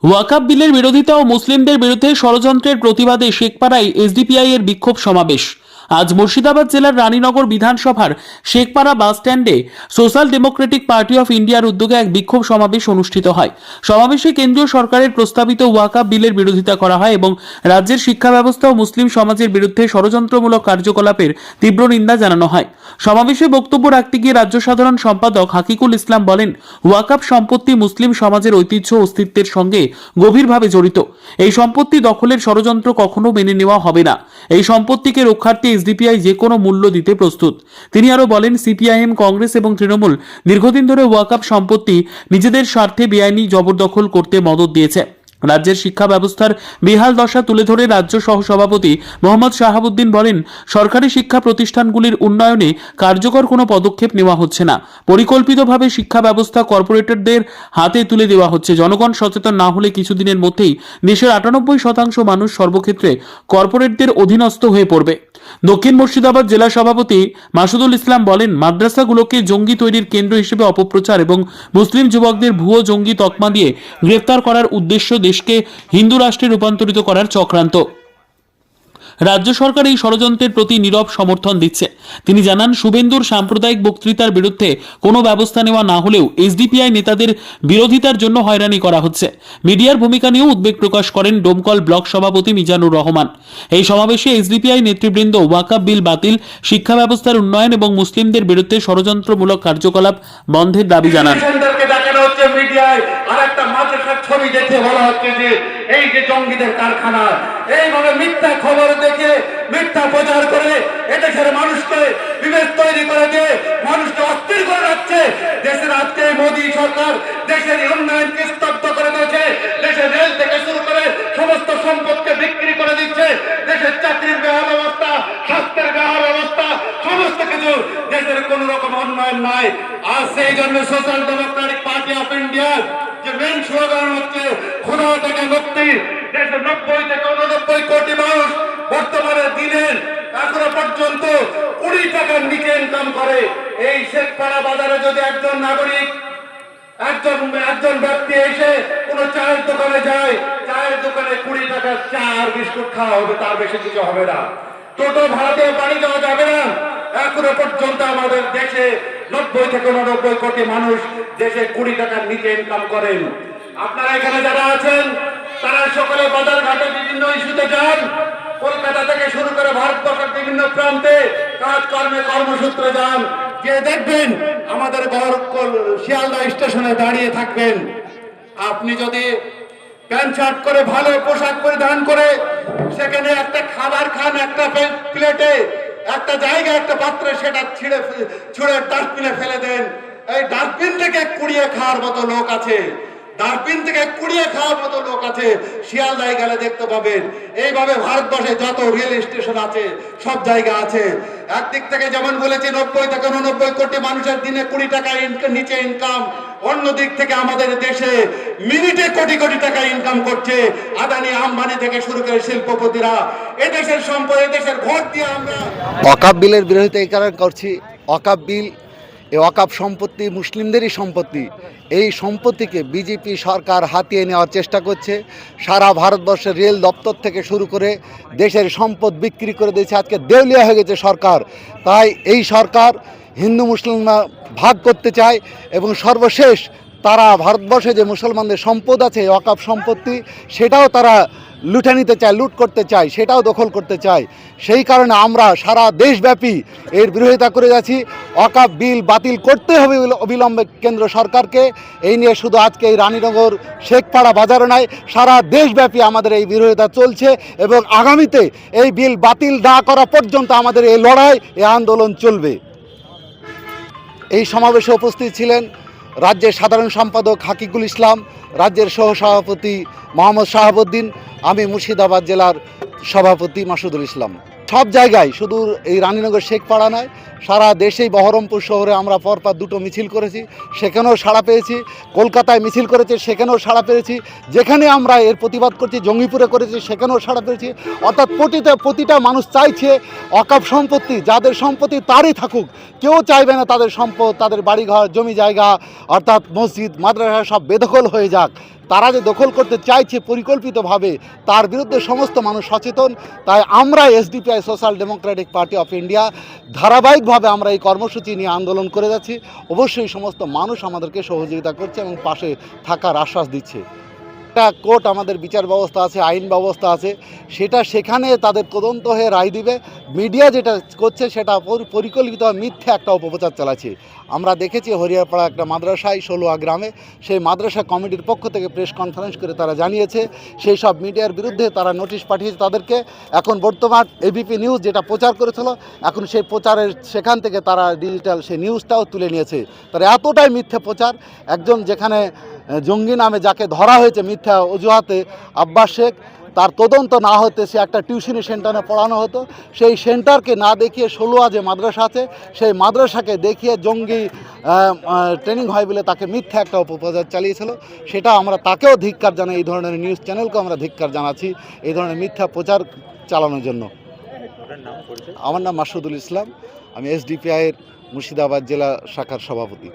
ওয়াকআপ বিলের বিরোধিতা ও মুসলিমদের বিরুদ্ধে ষড়যন্ত্রের প্রতিবাদে শেখপাড়ায় এসডিপিআই এর বিক্ষোভ সমাবেশ। আজ মুর্শিদাবাদ জেলার রানীনগর বিধানসভার শেখপাড়া বাস স্ট্যান্ডে সোশ্যাল ডেমোক্রেটিক পার্টি অফ ইন্ডিয়ার উদ্যোগে এক বিক্ষোভ সমাবেশ অনুষ্ঠিত হয়। সমাবেশে কেন্দ্রীয় সরকারের প্রস্তাবিত ওয়াকআপ বিলের বিরোধিতা করা হয় এবং রাজ্যের শিক্ষা ব্যবস্থা ও মুসলিম সমাজের বিরুদ্ধে ষড়যন্ত্রমূলক কার্যকলাপের তীব্র নিন্দা জানানো হয়। সমাবেশে বক্তব্য রাখতে গিয়ে রাজ্য সাধারণ সম্পাদক হাকিকুল ইসলাম বলেন, ওয়াকআপ সম্পত্তি মুসলিম সমাজের ঐতিহ্য ও অস্তিত্বের সঙ্গে গভীরভাবে জড়িত। এই সম্পত্তি দখলের ষড়যন্ত্র কখনো মেনে নেওয়া হবে না। এই সম্পত্তিকে রক্ষার্থে এসডিপিআই যে কোনো মূল্য দিতে প্রস্তুত। তিনি আরো বলেন, সিপিআইএম, কংগ্রেস এবং তৃণমূল দীর্ঘদিন ধরে ওয়াকআপ সম্পত্তি নিজেদের স্বার্থে বেআইনি জবরদখল করতে মদদ দিয়েছে। রাজ্যের শিক্ষা ব্যবস্থার বেহাল দশা তুলে ধরে রাজ্য সহসভাপতি মোহাম্মদ শাহাবুদ্দিন বলেন, সরকারি শিক্ষা প্রতিষ্ঠানগুলির উন্নয়নে কার্যকর কোনো পদক্ষেপ নেওয়া হচ্ছে না। পরিকল্পিতভাবে শিক্ষা ব্যবস্থা কর্পোরেটরদের হাতে তুলে দেওয়া হচ্ছে। জনগণ সচেতন না হলে কিছুদিনের মধ্যেই দেশের 98% মানুষ সর্বক্ষেত্রে কর্পোরেটদের অধীনস্থ হয়ে পড়বে। দক্ষিণ মুর্শিদাবাদ জেলা সভাপতি মাসুদুল ইসলাম বলেন, মাদ্রাসাগুলোকে জঙ্গি তৈরির কেন্দ্র হিসেবে অপপ্রচার এবং মুসলিম যুবকদের ভুয়ো জঙ্গি তকমা দিয়ে গ্রেফতার করার উদ্দেশ্য দেশকে হিন্দু রাষ্ট্রে রূপান্তরিত করার চক্রান্ত। রাজ্য সরকার এই ষড়যন্ত্রের প্রতি নীরব সমর্থন দিচ্ছে। তিনি জানান, শুভেন্দুর সাম্প্রদায়িক বক্তৃতার বিরুদ্ধে কোনো ব্যবস্থা নেওয়া না হলেও এসডিপিআই নেতাদের বিরোধিতার জন্য হয়রানি করা হচ্ছে। মিডিয়ার ভূমিকা নিয়েও উদ্বেগ প্রকাশ করেন ডোমকল ব্লক সভাপতি মিজানুর রহমান। এই সমাবেশে এসডিপিআই নেতৃবৃন্দ ওয়াকআপ বিল বাতিল, শিক্ষা ব্যবস্থার উন্নয়ন এবং মুসলিমদের বিরুদ্ধে ষড়যন্ত্রমূলক কার্যকলাপ বন্ধের দাবি জানান। মিডিয়ায় আরেকটা মাদ্রাসার ছবি দেখে বলা হচ্ছে যে এই যে জঙ্গিদের কারখানা, এইভাবে মিথ্যা খবর দেখে মিথ্যা প্রচার করে এদেশের মানুষকে বিভেদ তৈরি করে দিয়ে মানুষকে অস্থির করে রাখছে। দেশের আজকে মোদী সরকার দেশের উন্নয়নকে স্তব্ধ করে দিয়েছে। দেশের রেল থেকে শুরু করে সমস্ত সম্পদকে বিক্রি করে দিচ্ছে। দেশের চাকরির বেহাল অবস্থা, স্বাস্থ্যের বেহাল অবস্থা, সমস্ত কিছু, দেশের কোন রকম উন্নয়ন নাই। আর সেই জন্য social Democratic party of India যে মেন স্লোগান হচ্ছে খোদা থেকে মুক্তি। দেশের 90 থেকে 89 কোটি মানুষ বর্তমানে দিনের এখনো পর্যন্ত 20 টাকার নিচে ইনকাম করে। এই শেখপাড়া বাজারে যদি একজন নাগরিক একজন ব্যক্তি এসে কোন চায়ের দোকানে যায়, চায়ের দোকানে 20 টাকার চা আর বিস্কুট খাওয়া হবে, তার বেশি কিছু হবে না। টোটো ভাড়াতে বাড়ি যাওয়া যাবে না। এখনো পর্যন্ত আমাদের দেশে 90 থেকে 89 কোটি মানুষ দেশে 20 টাকার নিচে ইনকাম করেন। আপনারা এখানে যারা আছেন তারা সকলে বাজার ঘাটে বিভিন্ন ইস্যুতে যান। কলকাতা থেকে শুরু করে ভারতবর্ষের বিভিন্ন প্রান্তে কাজকর্মে কর্মসূত্রে যান, যে দেখবেন আমাদের শিয়ালদা স্টেশনে দাঁড়িয়ে থাকবেন। আপনি যদি প্যান্ট শার্ট করে ভালো পোশাক পরিধান করে সেখানে একটা খাবার খান, একটা প্লেটে, একটা জায়গা, একটা পাত্রে, সেটা ছুঁড়ে ডাস্টবিনে ফেলে দেন। এই ডাস্টবিন থেকে কুড়িয়ে খাওয়ার মতো লোক আছে, ডাস্টবিন থেকে কুড়িয়ে খাওয়ার মতো লোক আছে। শিয়ালদায় গেলে দেখতে পাবেন। এইভাবে ভারতবর্ষে যত রেল স্টেশন আছে সব জায়গা আছে। একদিক থেকে যেমন বলেছি 90 থেকে 89 কোটি মানুষের দিনে 20 টাকা নিচে ইনকাম, অন্য দিক থেকে আমাদের দেশে মিনিটে কোটি কোটি টাকা ইনকাম করছে আদানি আম্বানি থেকে শুরু করে শিল্পপতিরা। এদেশের সম্পদ, এদেশের ভোট দিয়ে আমরা ওয়াকআপ বিলের বিরোধিতা এই কারণে করছি। ওয়াকআপ বিল, এই ওয়াকআপ সম্পত্তি মুসলিমদেরই সম্পত্তি। এই সম্পত্তিকে বিজেপি সরকার হাতিয়ে নেওয়ার চেষ্টা করছে। সারা ভারতবর্ষের রেল দপ্তর থেকে শুরু করে দেশের সম্পদ বিক্রি করে দিয়েছে। আজকে দেউলিয়া হয়ে গেছে সরকার। তাই এই সরকার হিন্দু মুসলমান ভাগ করতে চায় এবং সর্বশেষ তারা ভারতবর্ষে যে মুসলমানদের সম্পদ আছে ওয়াকআপ সম্পত্তি, সেটাও তারা লুটে নিতে চায়, লুট করতে চায়, সেটাও দখল করতে চায়। সেই কারণে আমরা সারা দেশব্যাপী এর বিরোধিতা করে যাচ্ছি। ওয়াকআপ বিল বাতিল করতে হবে অবিলম্বে কেন্দ্র সরকারকে। এই নিয়ে শুধু আজকে এই রানীনগর শেখপাড়া বাজারে নয়, সারা দেশব্যাপী আমাদের এই বিরোধিতা চলছে এবং আগামীতে এই বিল বাতিল না করা পর্যন্ত আমাদের এই লড়াই, এই আন্দোলন চলবে। এই সমাবেশে উপস্থিত ছিলেন রাজ্যের সাধারণ সম্পাদক হাকিকুল ইসলাম, রাজ্যের সহসভাপতি মোহাম্মদ শাহাবুদ্দিন, আমি মুর্শিদাবাদ জেলার সভাপতি মাসুদুল ইসলাম। সব জায়গায়, শুধু এই রানীনগর শেখপাড়া নয়, সারা দেশেই বহরমপুর শহরে আমরা পরপর 2টো মিছিল করেছি, সেখানেও সাড়া পেয়েছি। কলকাতায় মিছিল করেছে, সেখানেও সাড়া পেয়েছি। যেখানে আমরা এর প্রতিবাদ করছি, জঙ্গিপুরে করেছি, সেখানেও সাড়া পেয়েছি। অর্থাৎ প্রতিটা মানুষ চাইছে ওয়াকআপ সম্পত্তি, যাদের সম্পত্তি তারই থাকুক। কেউ চাইবে না তাদের সম্পদ, তাদের বাড়িঘর, জমি জায়গা, অর্থাৎ মসজিদ, মাদ্রাসা সব বেদখল হয়ে যাক। তারা যে দখল করতে চাইছে পরিকল্পিতভাবে, তার বিরুদ্ধে সমস্ত মানুষ সচেতন। তাই আমরা SDPI social Democratic party of India ধারাবাহিকভাবে আমরা এই কর্মসূচি নিয়ে আন্দোলন করে যাচ্ছি। অবশ্যই সমস্ত মানুষ আমাদেরকে সহযোগিতা করছে এবং পাশে থাকার আশ্বাস দিচ্ছে। একটা কোর্ট, আমাদের বিচার ব্যবস্থা আছে, আইন ব্যবস্থা আছে, সেটা সেখানে তাদের তদন্ত হয়ে রায় দিবে। মিডিয়া যেটা করছে সেটা পরিকল্পিত মিথ্যে একটা অপপ্রচার চালাচ্ছে। আমরা দেখেছি হরিয়ারপাড়া একটা মাদ্রাসায় ষোলোয়া গ্রামে, সেই মাদ্রাসা কমিটির পক্ষ থেকে প্রেস কনফারেন্স করে তারা জানিয়েছে সেই সব মিডিয়ার বিরুদ্ধে তারা নোটিশ পাঠিয়েছে তাদেরকে। এখন বর্তমান এবিপি নিউজ যেটা প্রচার করেছিল, এখন সেই প্রচারের সেখান থেকে তারা ডিজিটাল সেই নিউজটাও তুলে নিয়েছে। তারা এতটাই মিথ্যে প্রচার। একজন যেখানে জঙ্গি নামে যাকে ধরা হয়েছে মিথ্যা অজুহাতে, আব্বাস শেখ, তার তদন্ত না হতে সে একটা টিউশনি সেন্টারে পড়ানো হতো, সেই সেন্টারকে না দেখিয়ে ষোলোয়া যে মাদ্রাসা আছে সেই মাদ্রাসাকে দেখিয়ে জঙ্গি ট্রেনিং হয় বলে তাকে মিথ্যা একটা অপপ্রচার চালিয়েছিল। সেটা আমরা তাকেও ধিক্কার জানাই, এই ধরনের নিউজ চ্যানেলকেও আমরা ধিক্কার জানাচ্ছি এই ধরনের মিথ্যা প্রচার চালানোর জন্য। আমার নাম মাসুদুল ইসলাম, আমি এসডিপিআইয়ের মুর্শিদাবাদ জেলা শাখার সভাপতি।